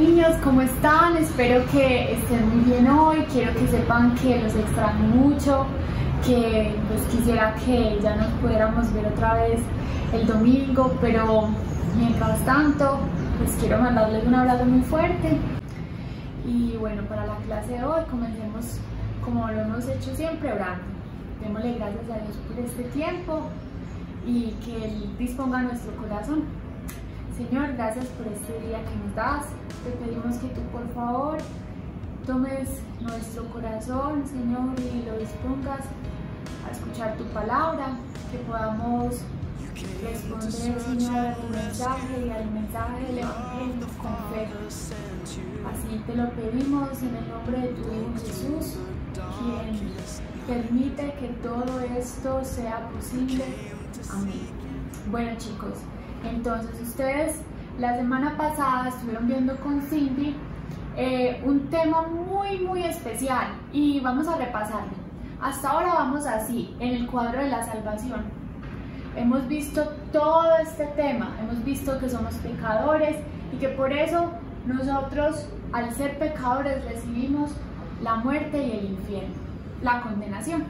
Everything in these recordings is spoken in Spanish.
niños, ¿cómo están? Espero que estén muy bien hoy. Quiero que sepan que los extraño mucho, que pues quisiera que ya nos pudiéramos ver otra vez el domingo, pero mientras tanto pues quiero mandarles un abrazo muy fuerte. Y bueno, para la clase de hoy comencemos como lo hemos hecho siempre, orando. Démosle gracias a Dios por este tiempo y que Él disponga nuestro corazón. Señor, gracias por este día que nos das. Te pedimos que tú, por favor, tomes nuestro corazón, Señor, y lo dispongas a escuchar tu palabra, que podamos responder, Señor, a tu mensaje y al mensaje del Evangelio con fe. Así te lo pedimos en el nombre de tu Hijo Jesús, quien permite que todo esto sea posible. Amén. Bueno, chicos, entonces ustedes la semana pasada estuvieron viendo con Cindy un tema muy especial y vamos a repasarlo. Hasta ahora vamos así, en el cuadro de la salvación. Hemos visto todo este tema, hemos visto que somos pecadores y que por eso nosotros, al ser pecadores, recibimos la muerte y el infierno, la condenación.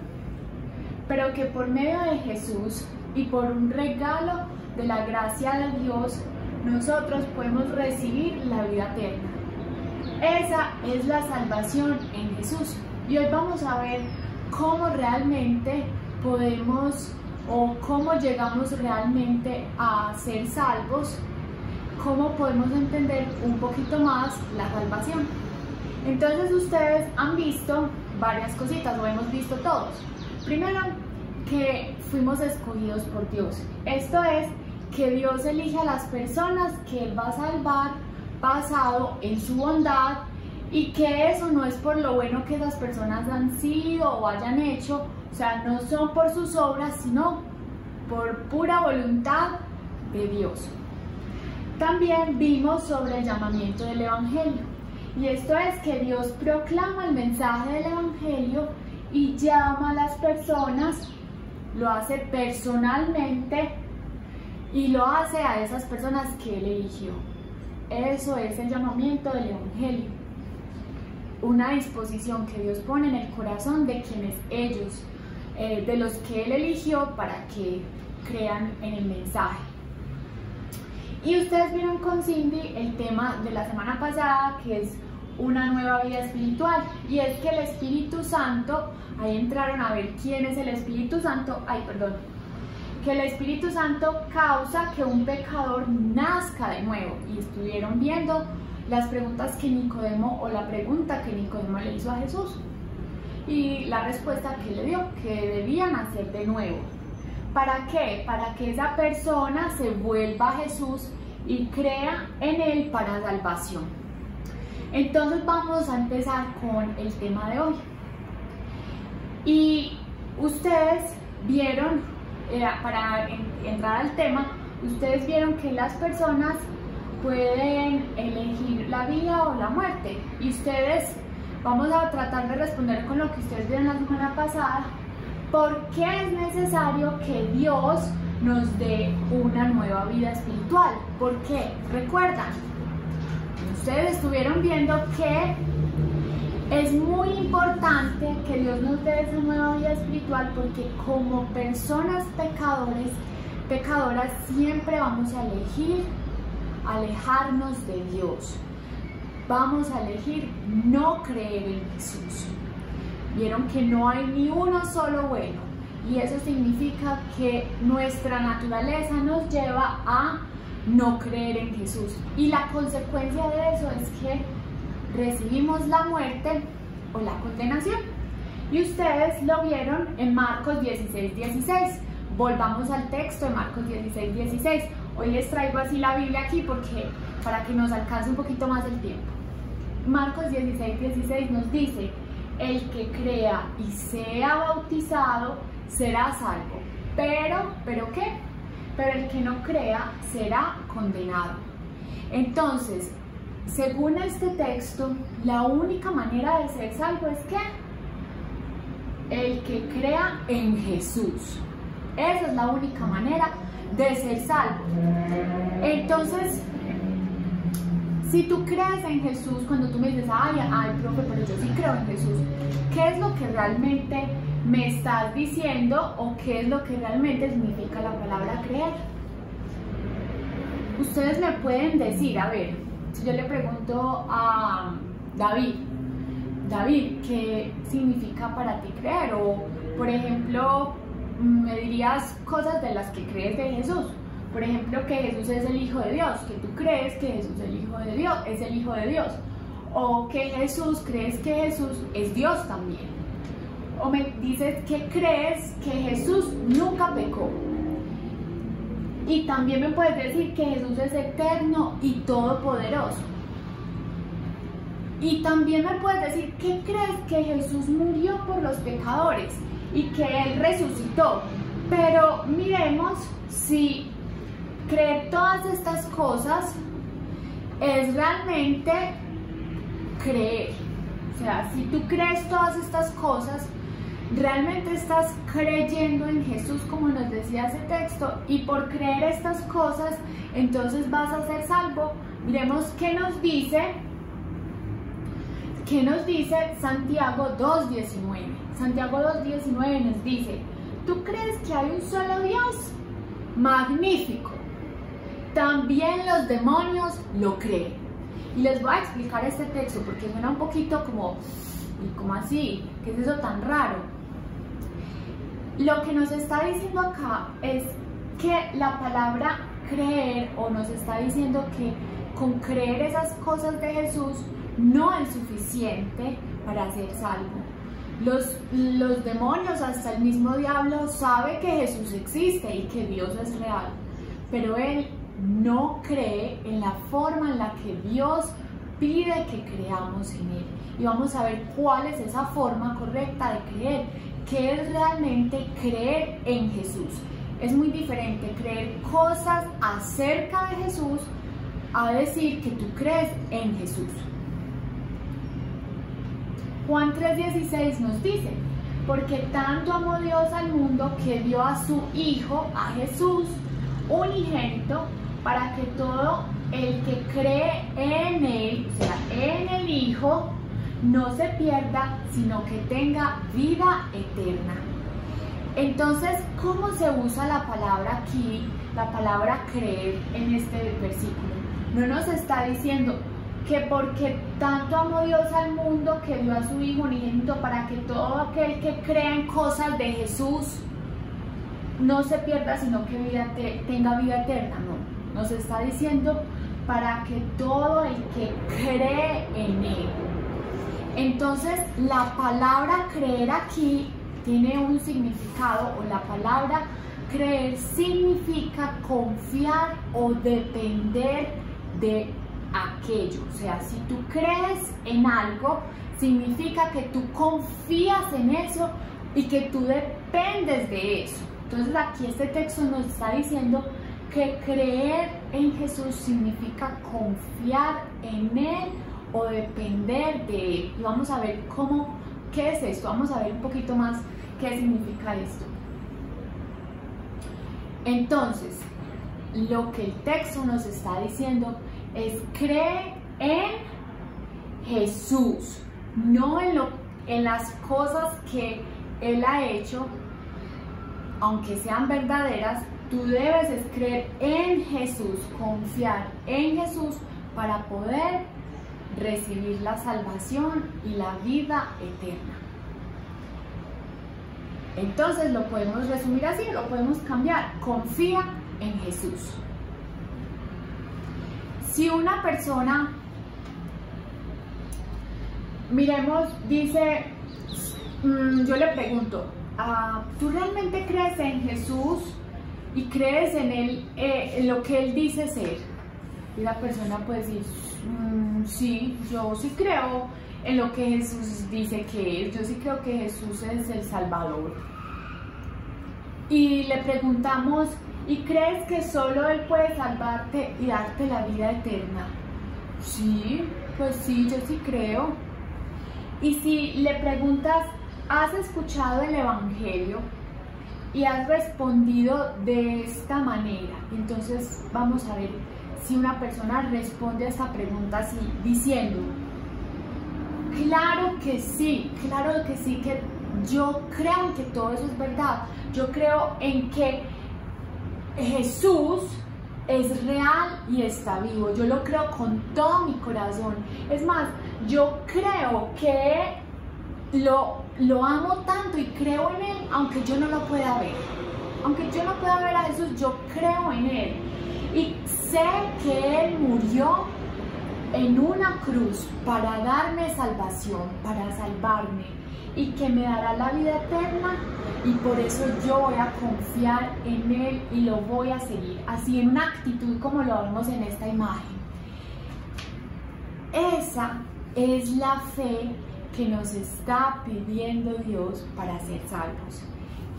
Pero que por medio de Jesús y por un regalo de la gracia de Dios, nosotros podemos recibir la vida eterna. Esa es la salvación en Jesús. Y hoy vamos a ver cómo realmente podemos o cómo llegamos realmente a ser salvos, cómo podemos entender un poquito más la salvación. Entonces ustedes han visto varias cositas, o hemos visto todos. Primero, que fuimos escogidos por Dios. Esto es, que Dios elige a las personas que Él va a salvar basado en su bondad, y que eso no es por lo bueno que esas personas han sido o hayan hecho, o sea, no son por sus obras, sino por pura voluntad de Dios. También vimos sobre el llamamiento del Evangelio, y esto es que Dios proclama el mensaje del Evangelio y llama a las personas, lo hace personalmente y lo hace a esas personas que Él eligió. Eso es el llamamiento del Evangelio, una disposición que Dios pone en el corazón de quienes ellos, de los que Él eligió para que crean en el mensaje. Y ustedes vieron con Cindy el tema de la semana pasada, que es una nueva vida espiritual, y es que el Espíritu Santo, ahí entraron a ver quién es el Espíritu Santo, que el Espíritu Santo causa que un pecador nazca de nuevo, y estuvieron viendo las preguntas que Nicodemo, o la pregunta que Nicodemo le hizo a Jesús, y la respuesta que le dio, que debía nacer de nuevo. ¿Para qué? Para que esa persona se vuelva a Jesús y crea en Él para salvación. Entonces vamos a empezar con el tema de hoy. Y ustedes vieron, para entrar al tema, ustedes vieron que las personas pueden elegir la vida o la muerte. Y ustedes, vamos a tratar de responder con lo que ustedes vieron la semana pasada. ¿Por qué es necesario que Dios nos dé una nueva vida espiritual? ¿Por qué? Recuerdan, ustedes estuvieron viendo que es muy importante que Dios nos dé esa nueva vida espiritual, porque como personas pecadoras, siempre vamos a elegir alejarnos de Dios. Vamos a elegir no creer en Jesús. Vieron que no hay ni uno solo bueno, y eso significa que nuestra naturaleza nos lleva a no creer en Jesús, y la consecuencia de eso es que recibimos la muerte o la condenación. Y ustedes lo vieron en Marcos 16:16. Volvamos al texto de Marcos 16:16. Hoy les traigo así la Biblia aquí para que nos alcance un poquito más el tiempo. Marcos 16:16 nos dice: el que crea y sea bautizado será salvo, pero ¿qué? Pero el que no crea será condenado. Entonces, según este texto, la única manera de ser salvo es que el que crea en Jesús. Esa es la única manera de ser salvo. Entonces, Si tú crees en Jesús, cuando tú me dices, ay, profe, pero yo sí creo en Jesús, ¿qué es lo que realmente me estás diciendo o qué es lo que realmente significa la palabra creer? Ustedes me pueden decir, a ver, si yo le pregunto a David, ¿qué significa para ti creer? O, por ejemplo, me dirías cosas de las que crees de Jesús. Por ejemplo, que Jesús es el Hijo de Dios, que tú crees que Jesús es el Hijo de Dios. O que crees que Jesús es Dios también. O me dices que crees que Jesús nunca pecó. Y también me puedes decir que Jesús es eterno y todopoderoso. Y también me puedes decir que crees que Jesús murió por los pecadores y que Él resucitó. Pero miremos si creer todas estas cosas es realmente creer. O sea, si tú crees todas estas cosas, realmente estás creyendo en Jesús, como nos decía ese texto, y por creer estas cosas, entonces vas a ser salvo. Miremos qué nos dice Santiago 2:19. Santiago 2:19 nos dice: ¿tú crees que hay un solo Dios? Magnífico. También los demonios lo creen. Y les voy a explicar este texto porque suena un poquito como así, ¿qué es eso tan raro? Lo que nos está diciendo acá es que la palabra creer, o nos está diciendo que con creer esas cosas de Jesús no es suficiente para ser salvo. Los demonios, hasta el mismo diablo, sabe que Jesús existe y que Dios es real, pero él no cree en la forma en la que Dios pide que creamos en Él. Y vamos a ver cuál es esa forma correcta de creer, qué es realmente creer en Jesús. Es muy diferente creer cosas acerca de Jesús a decir que tú crees en Jesús. Juan 3:16 nos dice: porque tanto amó Dios al mundo que dio a su Hijo, a Jesús, unigénito, para que todo el que cree en Él, o sea, en el Hijo, no se pierda, sino que tenga vida eterna. Entonces, ¿cómo se usa la palabra aquí, la palabra creer en este versículo? No nos está diciendo que porque tanto amó Dios al mundo que dio a su Hijo unigénito para que todo aquel que crea en cosas de Jesús no se pierda, sino que tenga vida eterna. No, nos está diciendo para que todo el que cree en Él. Entonces, la palabra creer aquí tiene un significado, o la palabra creer significa confiar o depender de aquello. O sea, si tú crees en algo, significa que tú confías en eso y que tú dependes de eso. Entonces aquí este texto nos está diciendo que creer en Jesús significa confiar en Él o depender de Él. Y vamos a ver qué es esto, vamos a ver un poquito más qué significa esto. Entonces, lo que el texto nos está diciendo es: cree en Jesús, no en las cosas que Él ha hecho, aunque sean verdaderas. Tú debes creer en Jesús, confiar en Jesús para poder recibir la salvación y la vida eterna. Entonces lo podemos resumir así, lo podemos cambiar: confía en Jesús. Si una persona, miremos, dice, yo le pregunto, ¿tú realmente crees en Jesús y crees en Él, en lo que Él dice ser? Y la persona puede decir, sí, yo sí creo en lo que Jesús dice que es, yo sí creo que Jesús es el Salvador. Y le preguntamos, ¿y crees que solo Él puede salvarte y darte la vida eterna? Sí, pues sí, yo sí creo. Y si le preguntas, ¿has escuchado el Evangelio y has respondido de esta manera? Entonces vamos a ver si una persona responde a esta pregunta así, diciendo, claro que sí, que yo creo en que todo eso es verdad, yo creo en que Jesús es real y está vivo, yo lo creo con todo mi corazón, es más, yo creo que lo amo tanto y creo en Él, aunque yo no lo pueda ver, aunque yo no pueda ver a Jesús, yo creo en Él y sé que Él murió en una cruz para darme salvación, para salvarme y que me dará la vida eterna, y por eso yo voy a confiar en Él y lo voy a seguir, así en una actitud como lo vemos en esta imagen. Esa es la fe que nos está pidiendo Dios para ser salvos.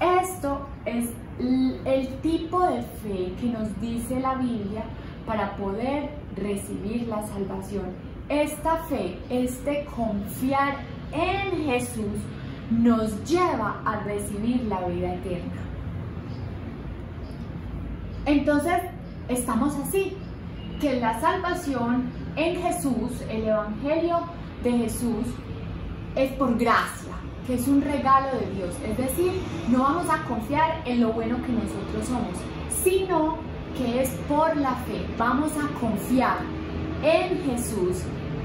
Esto es el tipo de fe que nos dice la Biblia para poder recibir la salvación. Esta fe, este confiar en Jesús, nos lleva a recibir la vida eterna. Entonces, estamos así, que la salvación en Jesús, el Evangelio de Jesús, es por gracia, que es un regalo de Dios. Es decir, no vamos a confiar en lo bueno que nosotros somos, sino que es por la fe. Vamos a confiar en Jesús,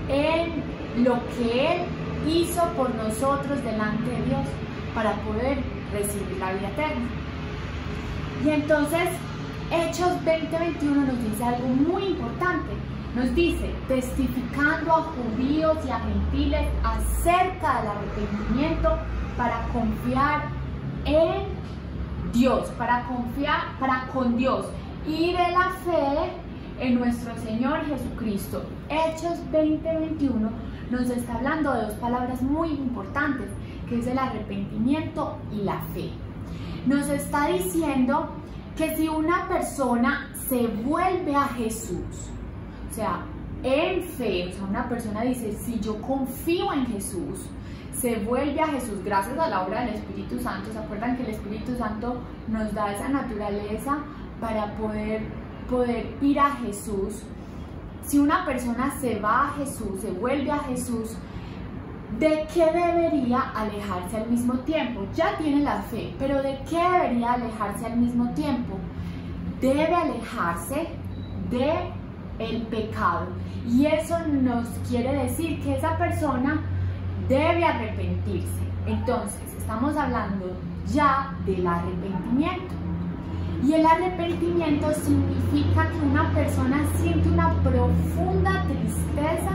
en lo que Él hizo por nosotros delante de Dios para poder recibir la vida eterna. Y entonces, Hechos 20:21 nos dice algo muy importante. Nos dice, testificando a judíos y a gentiles acerca del arrepentimiento para confiar en Dios, para con Dios y de la fe en nuestro Señor Jesucristo. Hechos 20:21 nos está hablando de dos palabras muy importantes, que es el arrepentimiento y la fe. Nos está diciendo que si una persona se vuelve a Jesús, o sea, en fe, o sea, una persona dice, si yo confío en Jesús, se vuelve a Jesús gracias a la obra del Espíritu Santo. ¿Se acuerdan que el Espíritu Santo nos da esa naturaleza para poder ir a Jesús? Si una persona se va a Jesús, se vuelve a Jesús, ¿de qué debería alejarse al mismo tiempo? Ya tiene la fe, pero ¿de qué debería alejarse al mismo tiempo? Debe alejarse del pecado. Y eso nos quiere decir que esa persona debe arrepentirse. Entonces, estamos hablando ya del arrepentimiento. Y el arrepentimiento significa que una persona siente una profunda tristeza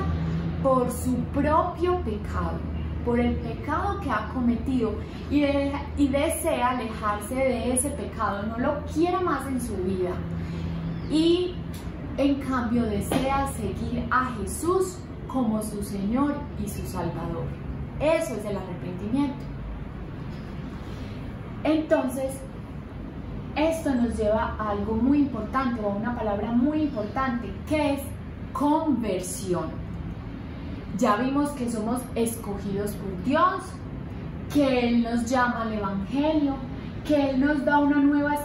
por su propio pecado, por el pecado que ha cometido y desea alejarse de ese pecado, no lo quiere más en su vida y en cambio desea seguir a Jesús como su Señor y su Salvador. Eso es el arrepentimiento. Entonces, esto nos lleva a algo muy importante, a una palabra muy importante, que es conversión. Ya vimos que somos escogidos por Dios, que Él nos llama al Evangelio, que Él nos da una nueva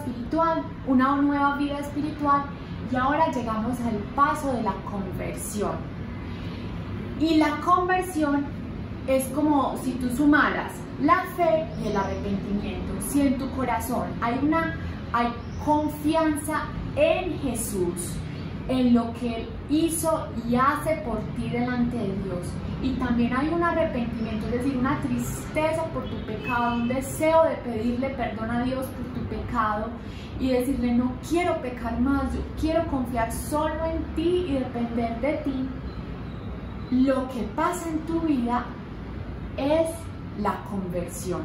vida espiritual, y ahora llegamos al paso de la conversión. Y la conversión es como si tú sumaras la fe y el arrepentimiento. Si en tu corazón hay confianza en Jesús, en lo que Él hizo y hace por ti delante de Dios, y también hay un arrepentimiento, es decir, una tristeza por tu pecado, un deseo de pedirle perdón a Dios por tu pecado y decirle, no quiero pecar más, yo quiero confiar solo en ti y depender de ti, lo que pasa en tu vida es la conversión.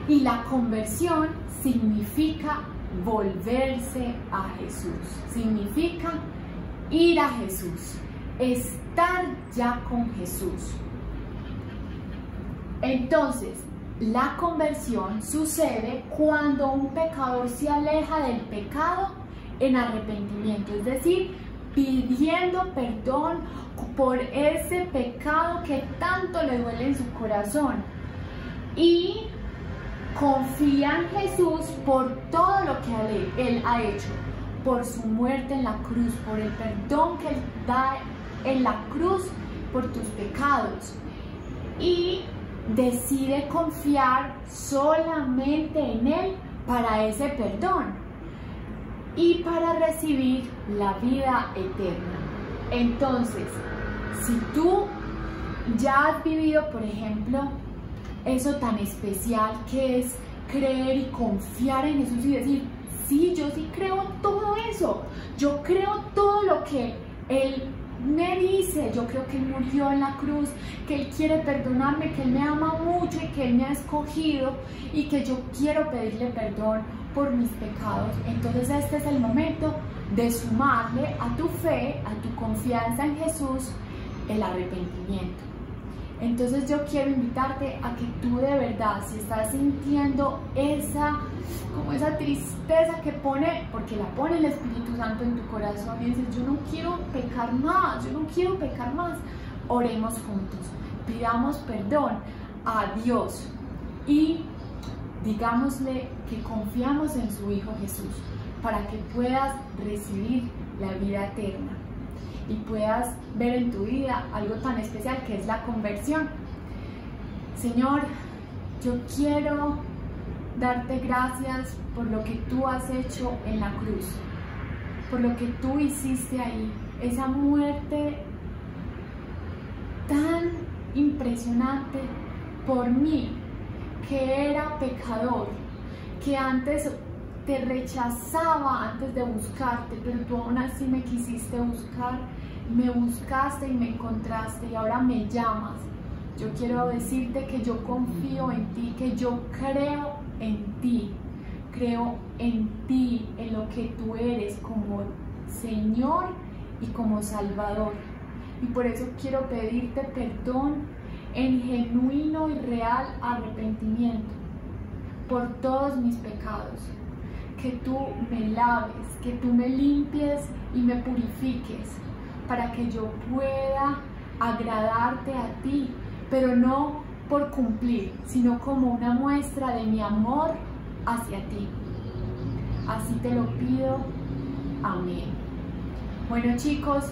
Y la conversión significa volverse a Jesús, significa ir a Jesús, estar ya con Jesús. Entonces, la conversión sucede cuando un pecador se aleja del pecado en arrepentimiento, es decir, pidiendo perdón por ese pecado que tanto le duele en su corazón y confía en Jesús por todo lo que Él ha hecho, por su muerte en la cruz, por el perdón que Él da en la cruz por tus pecados, y decide confiar solamente en Él para ese perdón y para recibir la vida eterna. Entonces, si tú ya has vivido, por ejemplo, eso tan especial que es creer y confiar en Jesús y decir, sí, yo sí creo todo eso, yo creo todo lo que Él me dice, yo creo que Él murió en la cruz, que Él quiere perdonarme, que Él me ama mucho y que Él me ha escogido y que yo quiero pedirle perdón por mis pecados. Entonces este es el momento de sumarle a tu fe, a tu confianza en Jesús, el arrepentimiento. Entonces yo quiero invitarte a que tú de verdad, si estás sintiendo esa tristeza que pone, porque la pone el Espíritu Santo en tu corazón y dices, yo no quiero pecar más, oremos juntos, pidamos perdón a Dios y digámosle que confiamos en su Hijo Jesús para que puedas recibir la vida eterna y puedas ver en tu vida algo tan especial que es la conversión. Señor, yo quiero darte gracias por lo que tú has hecho en la cruz, por lo que tú hiciste ahí, esa muerte tan impresionante por mí, que era pecador, que antes te rechazaba antes de buscarte, pero tú aún así me quisiste buscar, me buscaste y me encontraste y ahora me llamas. Yo quiero decirte que yo confío en ti, que yo creo en ti, en lo que tú eres como Señor y como Salvador. Y por eso quiero pedirte perdón en genuino y real arrepentimiento por todos mis pecados. Que tú me laves, que tú me limpies y me purifiques para que yo pueda agradarte a ti, pero no por cumplir, sino como una muestra de mi amor hacia ti. Así te lo pido. Amén. Bueno, chicos,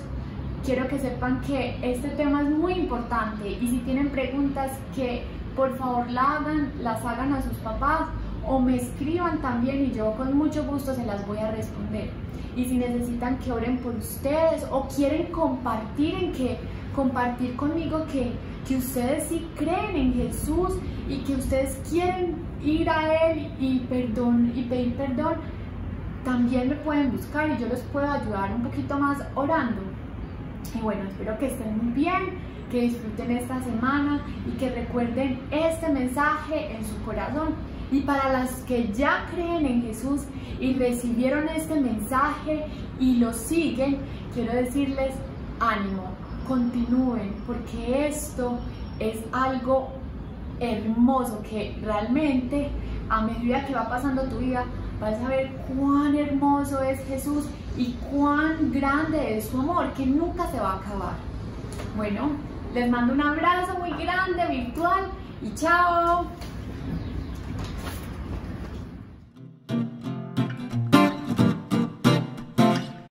quiero que sepan que este tema es muy importante y si tienen preguntas, que por favor las hagan a sus papás o me escriban también y yo con mucho gusto se las voy a responder. Y si necesitan que oren por ustedes o quieren compartir conmigo que ustedes sí creen en Jesús y que ustedes quieren ir a Él y pedir perdón, también me pueden buscar y yo les puedo ayudar un poquito más orando. Y bueno, espero que estén muy bien, que disfruten esta semana y que recuerden este mensaje en su corazón. Y para las que ya creen en Jesús y recibieron este mensaje y lo siguen, quiero decirles ánimo, continúen, porque esto es algo hermoso que realmente a medida que va pasando tu vida vas a ver cuán hermoso es Jesús y cuán grande es su amor, que nunca se va a acabar. Bueno, les mando un abrazo muy grande virtual y chao.